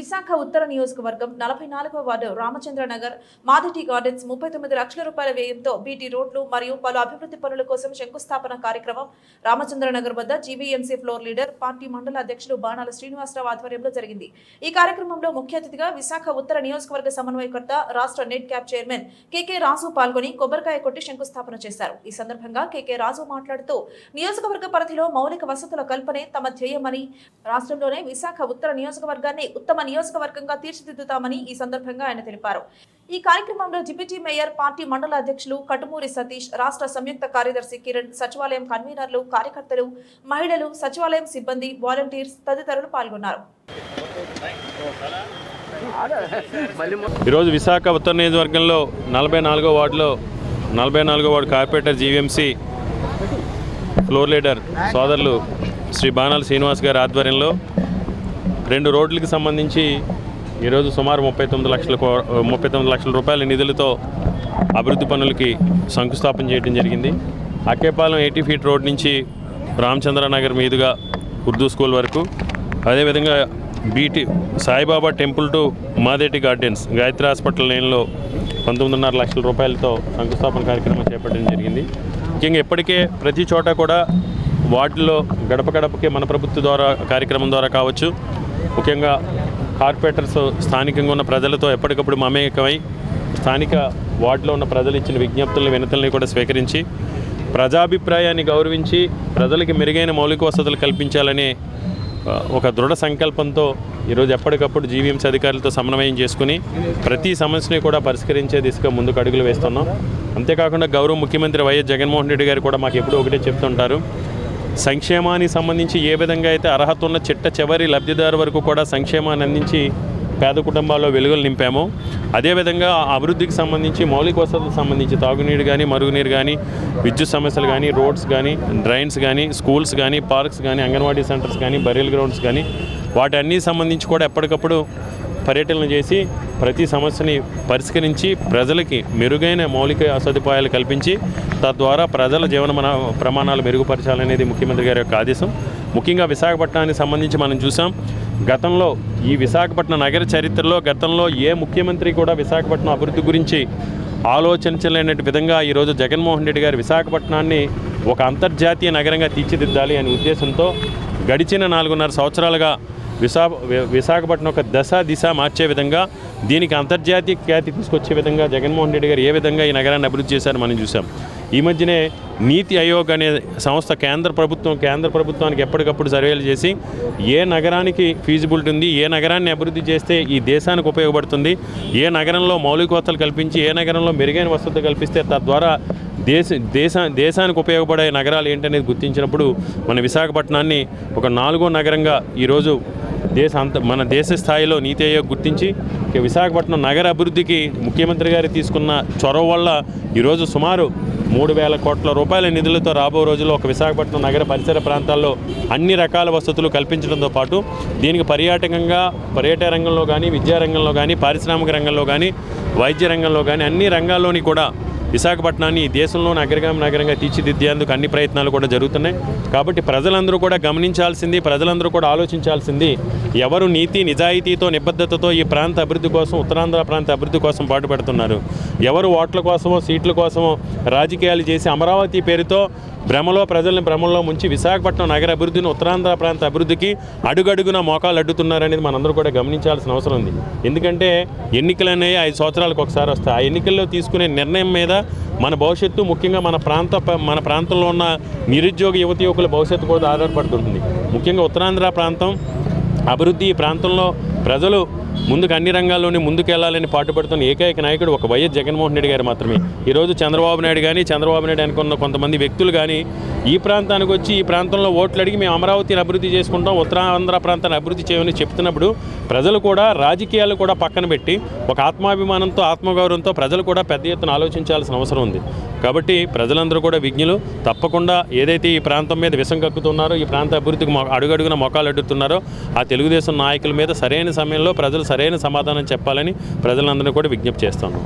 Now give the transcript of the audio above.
విశాఖ ఉత్తర నియోజకవర్గం 44వ ward Ramachandra Nagar మాదిటి gardens 39 లక్షల రూపాయల వ్యయంతో బీటీ రోడ్లు మరియు పలు అభివృద్ధి పనుల కోసం శంకుస్థాపన కార్యక్రమం రామచంద్రనగర్ వద్ద జీవీఎంసీ ఫ్లోర్ లీడర్ పార్టీ మండల అధ్యక్షులు బాణాల శ్రీనివాసరావు ఆధ్వర్యంలో జరిగింది. ఈ కార్యక్రమంలో ముఖ్య అతిథిగా విశాఖ ఉత్తర నియోజకవర్గ సమన్వయకర్త రాష్ట్ర నెట్ క్యాప్ చైర్మన్ కేకే రాజు పాల్గొని కొబ్బరికాయ కొట్టి శంకుస్థాపన చేశారు. ఈ సందర్భంగా కేకే రాజు మాట్లాడుతూ నియోజకవర్గ పరిధిలో మౌలిక వసతుల కల్పనే తమ ధ్యేయమని, రాష్ట్రంలోనే విశాఖ ఉత్తర నియోజకవర్గాన్ని ఉత్తమ నియోజకవర్గంగా తీర్చిదిద్దుతామని ఈ సందర్భంగా ఆయన తెలిపారు. ఈ కార్యక్రమంలో డిప్యూటీ మేయర్, పార్టీ మండల అధ్యక్షులు కటుమూరి సతీష్, రాష్ట్ర సంయుక్త కార్యదర్శి కిరణ్, సచివాలయం కన్వీనర్లు, కార్యకర్తలు, మహిళలు, సచివాలయం సిబ్బంది, వాలంటీర్స్ తదితరులు పాల్గొన్నారు. ఈరోజు విశాఖ ఉత్తర నియోజకవర్గంలో 44వ వార్డులో 44వ వార్డు కార్పొరేటర్ జీవీఎంసీ ఫ్లోర్ లీడర్ సోదరులు శ్రీ బాణాల శ్రీనివాస్ గారి ఆధ్వర్యంలో 2 రోడ్లకు సంబంధించి ఈరోజు సుమారు 39 లక్షల రూపాయల నిధులతో అభివృద్ధి పనులకి శంకుస్థాపన చేయడం జరిగింది. అక్కేపాలెం 80 ఫీట్ రోడ్ నుంచి రామచంద్రనగర్ మీదుగా ఉర్దూ స్కూల్ వరకు, అదేవిధంగా BT Saibaba temple to Madeti gardens Gayatri hospital లైన్లో 19.5 లక్షల రూపాయలతో శంకుస్థాపన కార్యక్రమం చేపట్టడం జరిగింది. ముఖ్యంగా ఇప్పటికే ప్రతి చోట కూడా వార్డులో గడప గడపకి మన ప్రభుత్వ ద్వారా కార్యక్రమం ద్వారా కావచ్చు, ముఖ్యంగా కార్పొరేటర్స్ స్థానికంగా ఉన్న ప్రజలతో ఎప్పటికప్పుడు మమేకమై స్థానిక వార్డులో ఉన్న ప్రజలు ఇచ్చిన విజ్ఞప్తులను, వినతుల్ని కూడా స్వీకరించి ప్రజాభిప్రాయాన్ని గౌరవించి ప్రజలకి మెరుగైన మౌలిక వసతులు కల్పించాలనే ఒక దృఢ సంకల్పంతో ఈరోజు ఎప్పటికప్పుడు జీవీఎంసీ అధికారులతో సమన్వయం చేసుకుని ప్రతి సమస్యని కూడా పరిష్కరించే దిశగా ముందుకు అడుగులు వేస్తున్నాం. అంతేకాకుండా గౌరవ ముఖ్యమంత్రి వైఎస్ జగన్మోహన్ రెడ్డి గారు కూడా మాకు ఎప్పుడూ ఒకటే చెప్తుంటారు, సంక్షేమానికి సంబంధించి ఏ విధంగా అయితే అర్హత ఉన్న చిట్ట చివరి లబ్ధిదారు వరకు కూడా సంక్షేమాన్ని అందించి పేద కుటుంబాల్లో వెలుగులు నింపామో, అదేవిధంగా అభివృద్ధికి సంబంధించి మౌలిక వసతులకు సంబంధించి తాగునీరు కానీ, మరుగునీరు కానీ, విద్యుత్ సమస్యలు కానీ, రోడ్స్ కానీ, డ్రైన్స్ కానీ, స్కూల్స్ కానీ, పార్క్స్ కానీ, అంగన్వాడీ సెంటర్స్ కానీ, బరియల్ గ్రౌండ్స్ కానీ, వాటన్నీ సంబంధించి కూడా ఎప్పటికప్పుడు పర్యటనలు చేసి ప్రతి సమస్యని పరిష్కరించి ప్రజలకి మెరుగైన మౌలిక సదుపాయాలు కల్పించి తద్వారా ప్రజల జీవన ప్రమాణాలు మెరుగుపరచాలనేది ముఖ్యమంత్రి గారి యొక్క ఆదేశం. ముఖ్యంగా విశాఖపట్నానికి సంబంధించి మనం చూసాం, గతంలో ఈ విశాఖపట్నం నగర చరిత్రలో గతంలో ఏ ముఖ్యమంత్రి కూడా విశాఖపట్నం అభివృద్ధి గురించి ఆలోచించలేని విధంగా ఈరోజు జగన్మోహన్ రెడ్డి గారు విశాఖపట్నాన్ని ఒక అంతర్జాతీయ నగరంగా తీర్చిదిద్దాలి అనే ఉద్దేశంతో గడిచిన 4.5 సంవత్సరాలుగా విశాఖపట్నం ఒక దిశ మార్చే విధంగా, దీనికి అంతర్జాతీయ ఖ్యాతి తీసుకొచ్చే విధంగా జగన్మోహన్ రెడ్డి గారు ఏ విధంగా ఈ నగరాన్ని అభివృద్ధి చేశారని మనం చూసాం. ఈ మధ్యనే నీతి ఆయోగ్ అనే సంస్థ కేంద్ర ప్రభుత్వానికి ఎప్పటికప్పుడు సర్వేలు చేసి ఏ నగరానికి ఫీజిబిలిటీ ఉంది, ఏ నగరాన్ని అభివృద్ధి చేస్తే ఈ దేశానికి ఉపయోగపడుతుంది, ఏ నగరంలో మౌలిక వసతులు కల్పించి ఏ నగరంలో మెరుగైన వసతులు కల్పిస్తే తద్వారా దేశానికి ఉపయోగపడే నగరాలు ఏంటనేది గుర్తించినప్పుడు మన విశాఖపట్నాన్ని ఒక 4వ నగరంగా ఈరోజు మన దేశ స్థాయిలో నీతి ఆయోగ్ గుర్తించి విశాఖపట్నం నగర అభివృద్ధికి ముఖ్యమంత్రి గారు తీసుకున్న చొరవ వల్ల ఈరోజు సుమారు 3,000 కోట్ల రూపాయల నిధులతో రాబో రోజుల్లో ఒక విశాఖపట్నం నగర పరిసర ప్రాంతాల్లో అన్ని రకాల వసతులు కల్పించడంతో పాటు దీనికి పర్యాటక రంగంలో కానీ, విద్యారంగంలో కానీ, పారిశ్రామిక రంగంలో కానీ, వైద్య రంగంలో కానీ అన్ని రంగాల్లోని కూడా విశాఖపట్నాన్ని దేశంలోని అగ్రగామి నగరంగా తీర్చిదిద్దేందుకు అన్ని ప్రయత్నాలు కూడా జరుగుతున్నాయి. కాబట్టి ప్రజలందరూ కూడా గమనించాల్సింది, ప్రజలందరూ కూడా ఆలోచించాల్సింది, ఎవరు నీతి నిజాయితీతో నిబద్ధతతో ఈ ప్రాంత అభివృద్ధి కోసం, ఉత్తరాంధ్ర ప్రాంత అభివృద్ధి కోసం పాటుపడుతున్నారు, ఎవరు ఓట్ల కోసమో సీట్ల కోసమో రాజకీయాలు చేసి అమరావతి పేరుతో ప్రజల్ని భ్రమల్లో ముంచి విశాఖపట్నం నగర అభివృద్ధిని, ఉత్తరాంధ్ర ప్రాంత అభివృద్ధికి అడుగడుగున మోకాలు అడ్డుతున్నారనేది మనందరూ కూడా గమనించాల్సిన అవసరం ఉంది. ఎందుకంటే ఎన్నికలు అనేవి 5 సంవత్సరాలకు ఒకసారి వస్తాయి. ఆ ఎన్నికల్లో తీసుకునే నిర్ణయం మీద మన భవిష్యత్తు, ముఖ్యంగా మన ప్రాంతంలో ఉన్న నిరుద్యోగ యువకుల భవిష్యత్తు కూడా ఆధారపడుతుంది. ముఖ్యంగా ఉత్తరాంధ్ర ప్రాంతం అభివృద్ధి, ఈ ప్రాంతంలో ప్రజలు ముందుకు అన్ని రంగాల్లోనే ముందుకెళ్లాలని పాటుపడుతున్న ఏకైక నాయకుడు ఒక వైఎస్ జగన్మోహన్ రెడ్డి గారు మాత్రమే. ఈరోజు చంద్రబాబు నాయుడు అనుకున్న కొంతమంది వ్యక్తులు కానీ ఈ ప్రాంతానికి వచ్చి ఈ ప్రాంతంలో ఓట్లు అడిగి మేము అమరావతిని అభివృద్ధి చేసుకుంటాం, ఉత్తరాంధ్ర ప్రాంతాన్ని అభివృద్ధి చేయమని చెప్తున్నప్పుడు ప్రజలు కూడా రాజకీయాలు కూడా పక్కన పెట్టి ఒక ఆత్మాభిమానంతో, ఆత్మగౌరవంతో ప్రజలు కూడా పెద్ద ఎత్తున ఆలోచించాల్సిన అవసరం ఉంది. కాబట్టి ప్రజలందరూ కూడా విజ్ఞులు. తప్పకుండా ఏదైతే ఈ ప్రాంతం మీద విషం కక్కుతున్నారో, ఈ ప్రాంత అభివృద్ధికి అడుగడుగున మొక్కలు అడ్డుతున్నారో ఆ తెలుగుదేశం నాయకుల మీద సరైన సమయంలో ప్రజలు సరైన సమాధానం చెప్పాలని ప్రజలందరూ కూడా విజ్ఞప్తి చేస్తున్నాం.